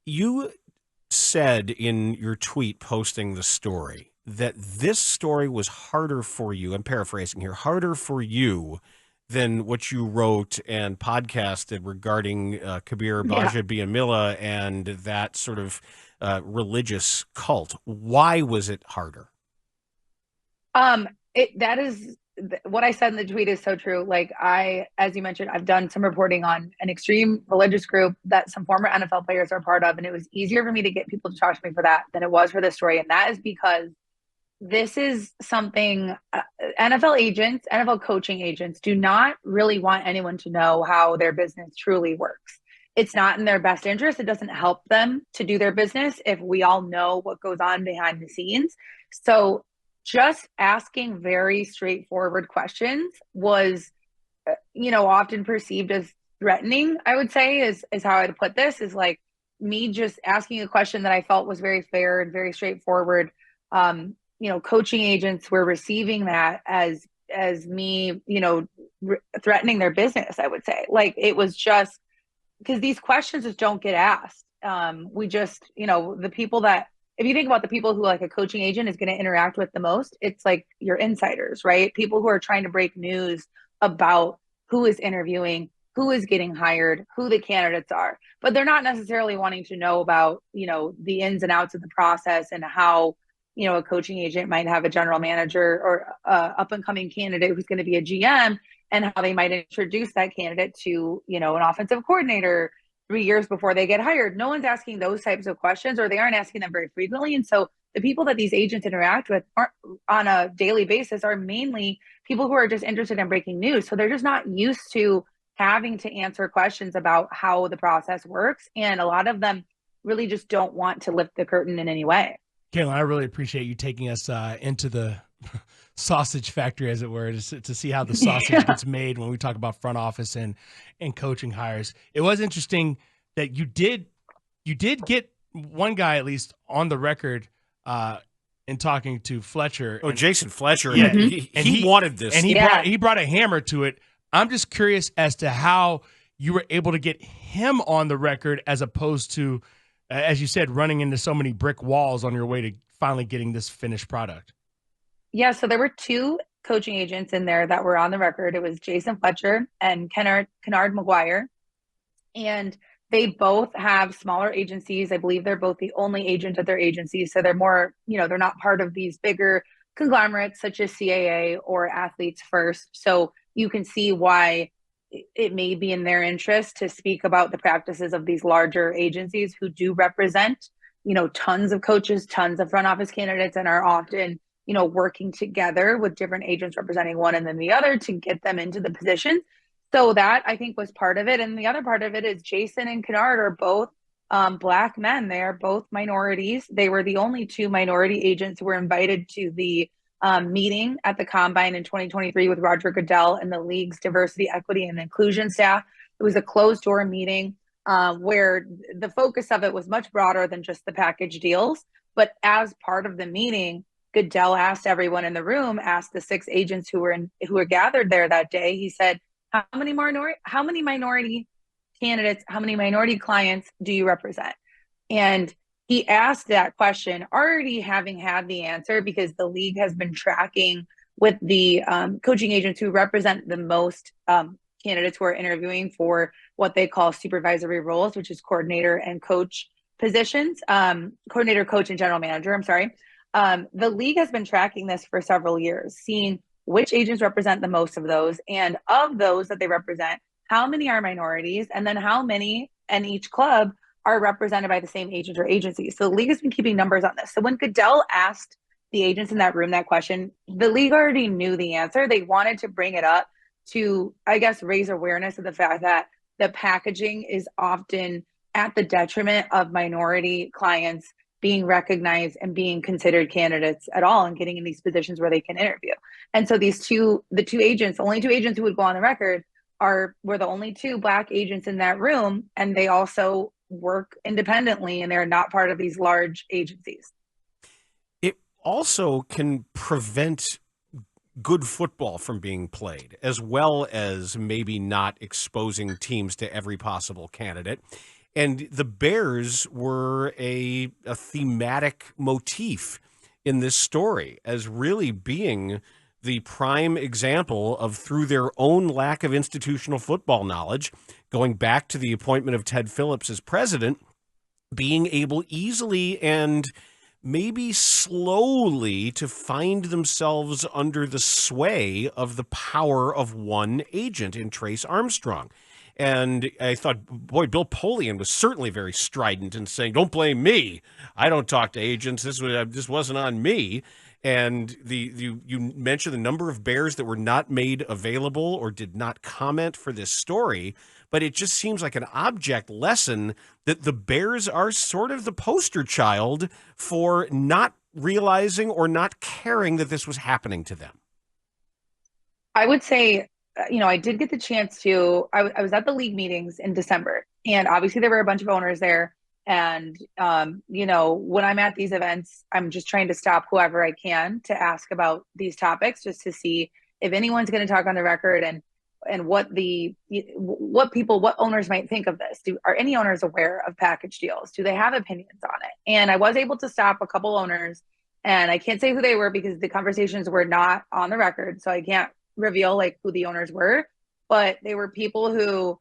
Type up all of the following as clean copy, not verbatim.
You said in your tweet posting the story that this story was harder for you, I'm paraphrasing here, harder for you than what you wrote and podcasted regarding Kabir Yeah. Baj Bam and that sort of religious cult. Why was it harder? That is what I said in the tweet is so true. Like as you mentioned, I've done some reporting on an extreme religious group that some former NFL players are part of, and it was easier for me to get people to talk to me for that than it was for this story. And that is because this is something NFL agents, NFL coaching agents do not really want anyone to know how their business truly works. It's not in their best interest. It doesn't help them to do their business if we all know what goes on behind the scenes. So just asking very straightforward questions was, often perceived as threatening, I would say, is how I'd put this, is like me just asking a question that I felt was very fair and very straightforward. Coaching agents were receiving that as me, threatening their business, I would say. Like it was just because these questions just don't get asked. We just, the people that, if you think about the people who like a coaching agent is going to interact with the most, it's like your insiders, right? People who are trying to break news about who is interviewing, who is getting hired, who the candidates are. But they're not necessarily wanting to know about, the ins and outs of the process and how, a coaching agent might have a general manager or up and coming candidate who's going to be a GM and how they might introduce that candidate to, an offensive coordinator 3 years before they get hired. No one's asking those types of questions, or they aren't asking them very frequently. And so the people that these agents interact with on a daily basis are mainly people who are just interested in breaking news. So they're just not used to having to answer questions about how the process works. And a lot of them really just don't want to lift the curtain in any way. Kalyn, I really appreciate you taking us into the sausage factory, as it were, to see how the sausage gets made when we talk about front office and coaching hires. It was interesting that you did get one guy at least on the record in talking to Fletcher. Oh, Jason Fletcher. Yeah, he wanted this. And he brought a hammer to it. I'm just curious as to how you were able to get him on the record as opposed to, as you said, running into so many brick walls on your way to finally getting this finished product. Yeah, so there were two coaching agents in there that were on the record. It was Jason Fletcher and Kennard McGuire. And they both have smaller agencies. I believe they're both the only agent at their agencies. So they're more, they're not part of these bigger conglomerates such as CAA or Athletes First. So you can see why it may be in their interest to speak about the practices of these larger agencies who do represent, tons of coaches, tons of front office candidates, and are often, working together with different agents representing one and then the other to get them into the position. So that I think was part of it. And the other part of it is Jason and Kennard are both Black men. They are both minorities. They were the only two minority agents who were invited to the meeting at the Combine in 2023 with Roger Goodell and the league's diversity, equity, and inclusion staff. It was a closed door meeting where the focus of it was much broader than just the package deals. But as part of the meeting, Goodell asked everyone in the room, asked the six agents who were gathered there that day. He said, how many minority candidates, how many minority clients do you represent? And he asked that question already having had the answer, because the league has been tracking with the coaching agents who represent the most candidates who are interviewing for what they call supervisory roles, which is coordinator and coach positions, coordinator, coach, and general manager. I'm sorry. The league has been tracking this for several years, seeing which agents represent the most of those, and of those that they represent, how many are minorities, and then how many in each club are represented by the same agent or agency. So the league has been keeping numbers on this. So when Goodell asked the agents in that room that question, the league already knew the answer. They wanted to bring it up to, I guess, raise awareness of the fact that the packaging is often at the detriment of minority clients being recognized and being considered candidates at all and getting in these positions where they can interview. And so the two agents, only two agents who would go on the record were the only two Black agents in that room. And they also work independently and they're not part of these large agencies. It also can prevent good football from being played, as well as maybe not exposing teams to every possible candidate. And the Bears were a thematic motif in this story as really being the prime example of, through their own lack of institutional football knowledge, going back to the appointment of Ted Phillips as president, being able easily and maybe slowly to find themselves under the sway of the power of one agent in Trace Armstrong. And I thought, boy, Bill Polian was certainly very strident in saying, "Don't blame me. I don't talk to agents. This wasn't on me." And you mentioned the number of Bears that were not made available or did not comment for this story, but it just seems like an object lesson that the Bears are sort of the poster child for not realizing or not caring that this was happening to them. I would say, I did get the chance to, I was at the league meetings in December, and obviously there were a bunch of owners there. And, when I'm at these events, I'm just trying to stop whoever I can to ask about these topics, just to see if anyone's going to talk on the record and what owners might think of this. Are any owners aware of package deals? Do they have opinions on it? And I was able to stop a couple owners, and I can't say who they were because the conversations were not on the record. So I can't reveal who the owners were, but they were people who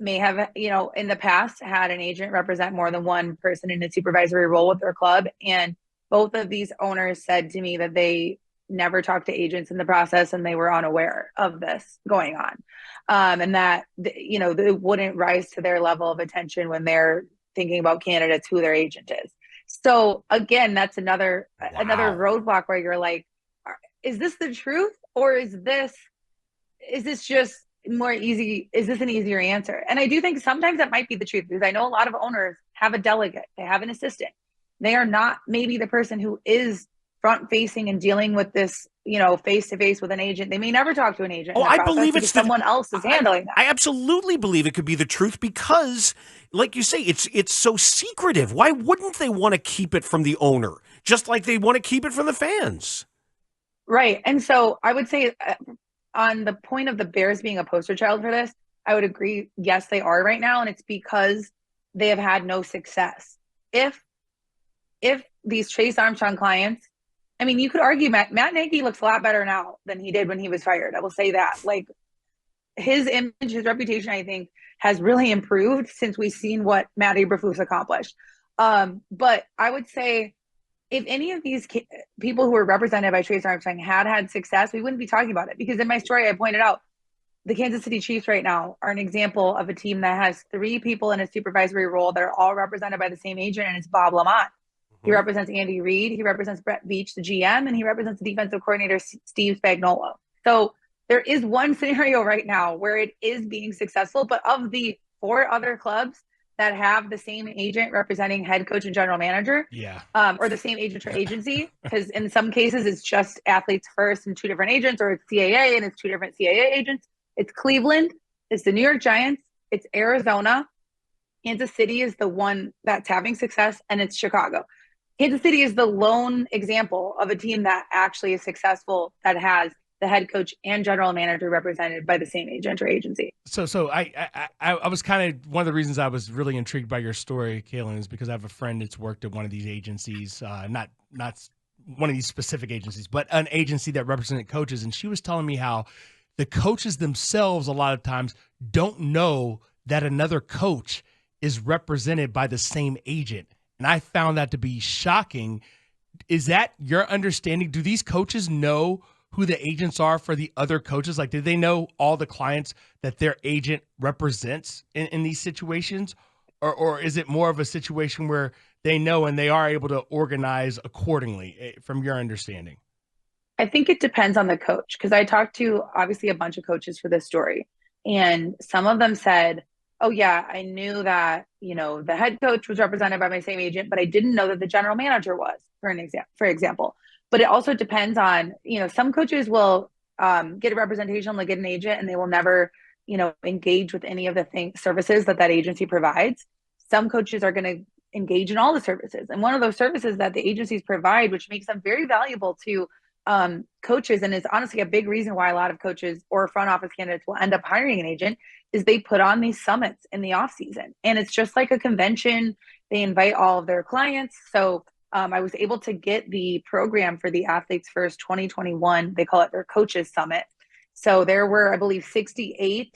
may have, in the past had an agent represent more than one person in a supervisory role with their club. And both of these owners said to me that they never talked to agents in the process and they were unaware of this going on. And that, it wouldn't rise to their level of attention when they're thinking about candidates, who their agent is. So again, that's another roadblock where you're like, is this the truth? Or is this just more easy? Is this an easier answer? And I do think sometimes that might be the truth, because I know a lot of owners have a delegate, they have an assistant. They are not maybe the person who is front facing and dealing with this, face to face with an agent. They may never talk to an agent. Oh, I believe it's someone else is handling that. I absolutely believe it could be the truth because, like you say, it's so secretive. Why wouldn't they want to keep it from the owner, just like they want to keep it from the fans? Right. And so I would say, on the point of the Bears being a poster child for this, I would agree. Yes, they are right now. And it's because they have had no success. If these Trace Armstrong clients, I mean, you could argue Matt Nagy looks a lot better now than he did when he was fired. I will say that. His image, his reputation, I think, has really improved since we've seen what Matt Eberflus accomplished. But I would say, if any of these people who were represented by Trace Armstrong had success, we wouldn't be talking about it. Because in my story, I pointed out the Kansas City Chiefs right now are an example of a team that has 3 people in a supervisory role that are all represented by the same agent, and it's Bob Lamont. He represents Andy Reid, he represents Brett Veach, the GM, and he represents the defensive coordinator, Steve Spagnuolo. So there is one scenario right now where it is being successful, but of the 4 other clubs that have the same agent representing head coach and general manager, or the same agent or agency, because in some cases it's just athletes first and 2 different agents, or it's CAA and it's 2 different CAA agents. It's Cleveland, it's the New York Giants, it's Arizona. Kansas City is the one that's having success, and it's Chicago. Kansas City is the lone example of a team that actually is successful, that has the head coach and general manager represented by the same agent or agency. So I was kind of, one of the reasons I was really intrigued by your story, Kalyn, is because I have a friend that's worked at one of these agencies, not one of these specific agencies, but an agency that represented coaches. And she was telling me how the coaches themselves a lot of times don't know that another coach is represented by the same agent. And I found that to be shocking. Is that your understanding? Do these coaches know who the agents are for the other coaches? Like, do they know all the clients that their agent represents in these situations? Or is it more of a situation where they know and they are able to organize accordingly, from your understanding? I think it depends on the coach, because I talked to obviously a bunch of coaches for this story, and some of them said, oh yeah, I knew that, the head coach was represented by my same agent, but I didn't know that the general manager was, for example. But it also depends on, some coaches will get a representation, they'll get an agent, and they will never, engage with any of the services that agency provides. Some coaches are going to engage in all the services. And one of those services that the agencies provide, which makes them very valuable to coaches, and it's honestly a big reason why a lot of coaches or front office candidates will end up hiring an agent, is they put on these summits in the off season, and it's just like a convention. They invite all of their clients. So I was able to get the program for the Athletes First 2021. They call it their Coaches Summit. So there were, I believe, 68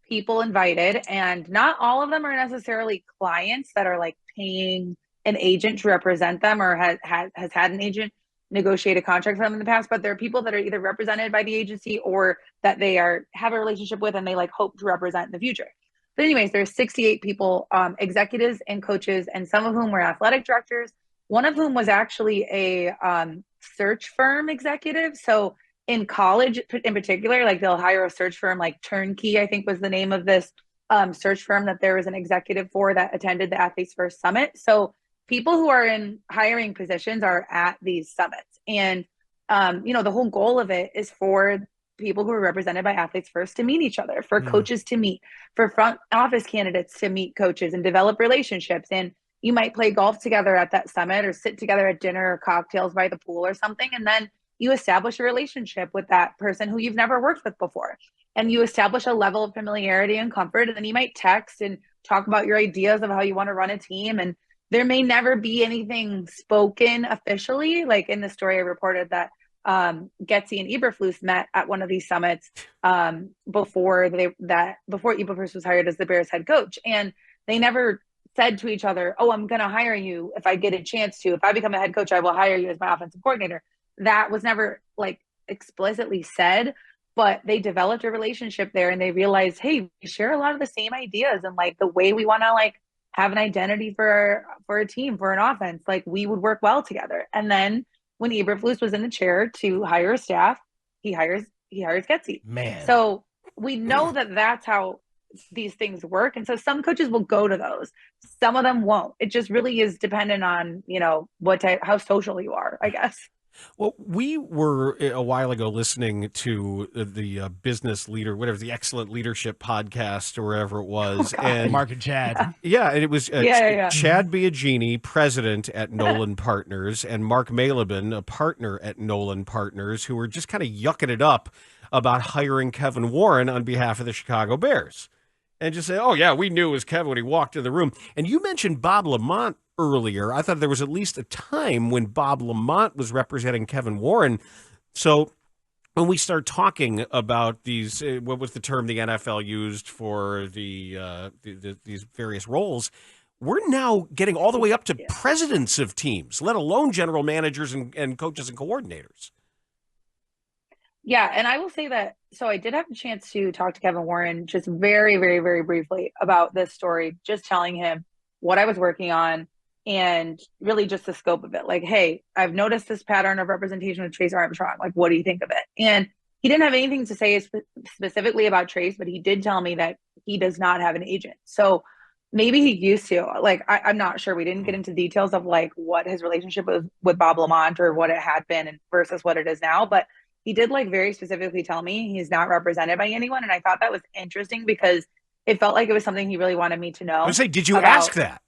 people invited, and not all of them are necessarily clients that are like paying an agent to represent them or has had an agent negotiate a contract for them in the past, but there are people that are either represented by the agency or that they have a relationship with and they like hope to represent in the future. But anyways, there's 68 people, executives and coaches, and some of whom were athletic directors. One of whom was actually a search firm executive. So in college in particular, like they'll hire a search firm, like Turnkey, I think was the name of this search firm that there was an executive for that attended the Athletes First Summit. So people who are in hiring positions are at these summits. And, the whole goal of it is for people who are represented by Athletes First to meet each other, for coaches to meet, for front office candidates to meet coaches and develop relationships. And you might play golf together at that summit or sit together at dinner or cocktails by the pool or something. And then you establish a relationship with that person who you've never worked with before. And you establish a level of familiarity and comfort. And then you might text and talk about your ideas of how you want to run a team. And there may never be anything spoken officially. Like in the story I reported that Getty and Eberflus met at one of these summits before Eberflus was hired as the Bears head coach. And they never said to each other, oh, I'm going to hire you if I get a chance to. If I become a head coach, I will hire you as my offensive coordinator. That was never like explicitly said, but they developed a relationship there and they realized, hey, we share a lot of the same ideas and like the way we want to like have an identity for a team, for an offense, like we would work well together. And then when Eberflus was in the chair to hire a staff, he hires Getty. Man. So we know that that's how these things work. And so some coaches will go to those. Some of them won't. It just really is dependent on, how social you are, I guess. Well, we were a while ago listening to the business leader, whatever, the Excellent Leadership podcast or wherever it was. And Mark and Chad. Yeah, and it was Yeah. Chad Biagini, president at Nolan Partners, and Mark Malibin, a partner at Nolan Partners, who were just kind of yucking it up about hiring Kevin Warren on behalf of the Chicago Bears. And just say, oh, yeah, we knew it was Kevin when he walked in the room. And you mentioned Bob Lamont earlier. I thought there was at least a time when Bob Lamont was representing Kevin Warren. So when we start talking about these, what was the term the NFL used for these various roles, we're now getting all the way up to presidents of teams, let alone general managers and coaches and coordinators. Yeah, and I will say that, so I did have a chance to talk to Kevin Warren just very, very, very briefly about this story, just telling him what I was working on and really just the scope of it. Like, hey, I've noticed this pattern of representation with Trace Armstrong. Like, what do you think of it? And he didn't have anything to say specifically about Trace, but he did tell me that he does not have an agent. So maybe he used to. Like, I'm not sure. We didn't get into details of like what his relationship was with Bob Lamont or what it had been and versus what it is now. But he did like very specifically tell me he's not represented by anyone. And I thought that was interesting because it felt like it was something he really wanted me to know. I was saying, did you ask that?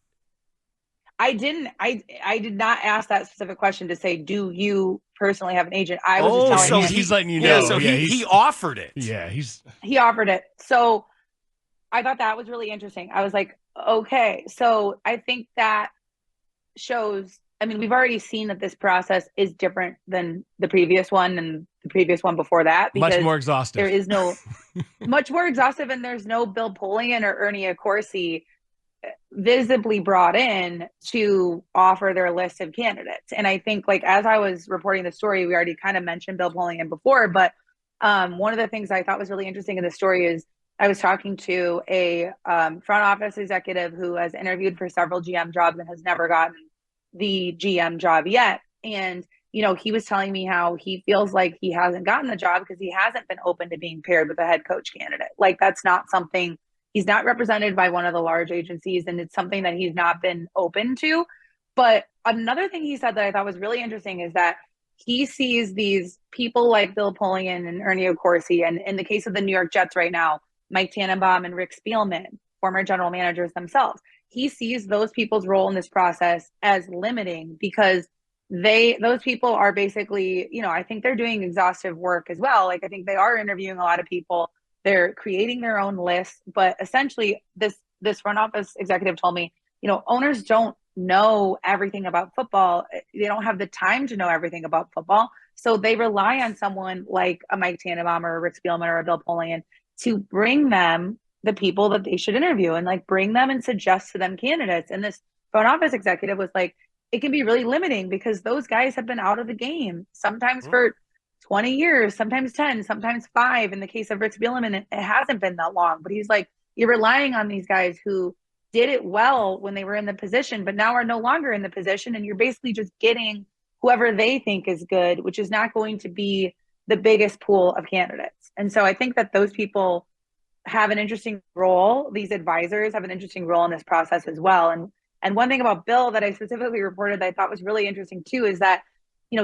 I didn't. I did not ask that specific question to say, do you personally have an agent? I was just telling him. He's letting you know. Yeah, so he offered it. Yeah, he offered it. So I thought that was really interesting. I was like, okay. So I think that shows, I mean, we've already seen that this process is different than the previous one and the previous one before that. Because much more exhaustive. There is no, much more exhaustive, and there's no Bill Polian or Ernie Accorsi visibly brought in to offer their list of candidates. And I think, like, as I was reporting the story, we already kind of mentioned Bill Polian before, but one of the things I thought was really interesting in the story is I was talking to a front office executive who has interviewed for several GM jobs and has never gotten the GM job yet. And, he was telling me how he feels like he hasn't gotten the job because he hasn't been open to being paired with a head coach candidate. Like, that's not something, he's not represented by one of the large agencies, and it's something that he's not been open to. But another thing he said that I thought was really interesting is that he sees these people like Bill Polian and Ernie Accorsi, and in the case of the New York Jets right now, Mike Tannenbaum and Rick Spielman, former general managers themselves. He sees those people's role in this process as limiting because those people are basically, I think they're doing exhaustive work as well. Like, I think they are interviewing a lot of people. They're creating their own lists, but essentially this front office executive told me, owners don't know everything about football. They don't have the time to know everything about football. So they rely on someone like a Mike Tannenbaum or a Rick Spielman or a Bill Polian to bring them the people that they should interview and like bring them and suggest to them candidates. And this front office executive was like, it can be really limiting because those guys have been out of the game sometimes for 20 years, sometimes 10, sometimes 5. In the case of Rick Spielman, it hasn't been that long, but he's like, you're relying on these guys who did it well when they were in the position, but now are no longer in the position. And you're basically just getting whoever they think is good, which is not going to be the biggest pool of candidates. And so I think that those people have an interesting role. These advisors have an interesting role in this process as well. And one thing about Bill that I specifically reported that I thought was really interesting too is that,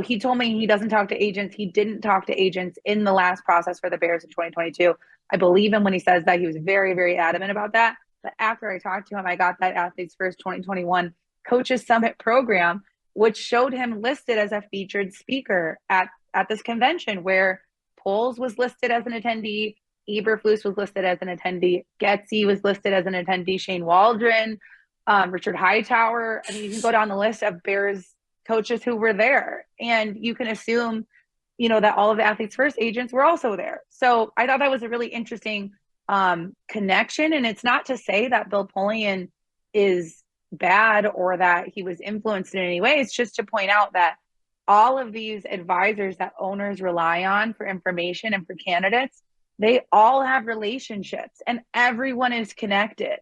he told me he doesn't talk to agents. He didn't talk to agents in the last process for the Bears in 2022. I believe him when he says that. He was very, very adamant about that. But after I talked to him, I got that Athletes First 2021 Coaches Summit program, which showed him listed as a featured speaker at this convention, where Poles was listed as an attendee, Eberflus was listed as an attendee, Getsy was listed as an attendee, Shane Waldron, Richard Hightower. I mean, you can go down the list of Bears coaches who were there, and you can assume, that all of the Athletes First agents were also there. So I thought that was a really interesting connection. And it's not to say that Bill Polian is bad or that he was influenced in any way. It's just to point out that all of these advisors that owners rely on for information and for candidates, they all have relationships and everyone is connected.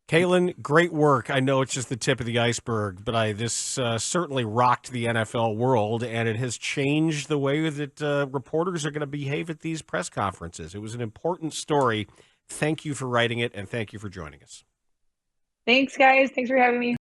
Kalyn, great work. I know it's just the tip of the iceberg, but this certainly rocked the NFL world, and it has changed the way that reporters are going to behave at these press conferences. It was an important story. Thank you for writing it, and thank you for joining us. Thanks, guys. Thanks for having me.